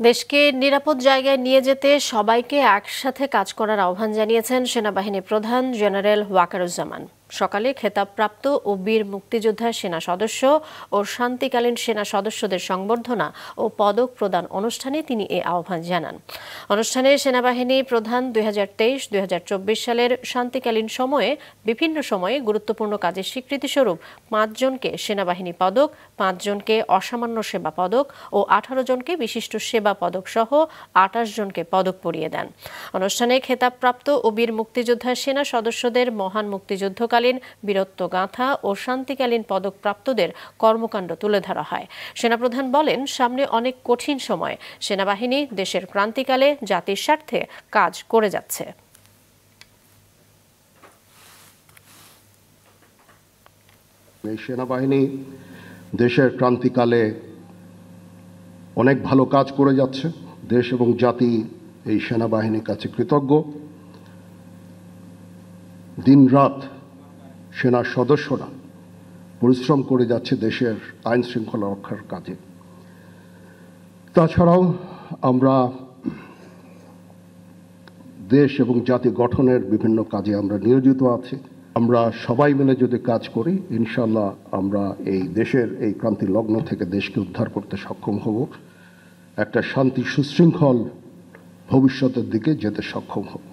দেশকে নিরাপদ জায়গায় নিয়ে যেতে সবাইকে একসাথে কাজ করার আহ্বান জানিয়েছেন সেনাবাহিনী প্রধান জেনারেল ওয়াকারুজ্জামান। সকালে খেতাবপ্রাপ্ত ও বীর মুক্তিযোদ্ধা সেনা সদস্য ও শান্তিকালীন সেনা সদস্যদের সংবর্ধনা ও পদক প্রদান অনুষ্ঠানে তিনি এ আহ্বান জানান। অনুষ্ঠানে সেনাবাহিনী প্রধান 2023-2024 সালের শান্তিকালীন সময়ে বিভিন্ন সময়ে গুরুত্বপূর্ণ কাজের স্বীকৃতিস্বরূপ 5 জনকে সেনাবাহিনী পদক, 5 জনকে অসামান্য সেবা পদক ও 18 জনকে বিশিষ্ট সেবা পদক সহ 28 জনকে পদক পরিয়ে দেন। অনুষ্ঠানে খেতাবপ্রাপ্ত ও বীর মুক্তিযোদ্ধা সেনা সদস্যদের মহান মুক্তিযুদ্ধকালীন বীরত্বগাথা ও শান্তিকালীন পদকপ্রাপ্তদের কর্মকাণ্ড তুলে ধরা হয়। সেনাপ্রধান বলেন, সামনে অনেক কঠিন সময়, সেনাবাহিনী দেশের ক্রান্তিকালে জাতির স্বার্থে কাজ করে যাচ্ছে। এই সেনাবাহিনী দেশের ক্রান্তিকালে অনেক ভালো কাজ করে যাচ্ছে। দেশ এবং জাতি এই সেনাবাহিনীর কাছে কৃতজ্ঞ। দিনরাত সেনা সদস্যরা পরিশ্রম করে যাচ্ছে দেশের আইন শৃঙ্খলা রক্ষার কাজে। তাছাড়াও আমরা দেশ এবং জাতি গঠনের বিভিন্ন কাজে আমরা নিয়োজিত আছি। আমরা সবাই মিলে যদি কাজ করি, ইনশাল্লাহ আমরা এই দেশের এই ক্রান্তি লগ্ন থেকে দেশকে উদ্ধার করতে সক্ষম হব, একটা শান্তি সুশৃঙ্খল ভবিষ্যতের দিকে যেতে সক্ষম হব।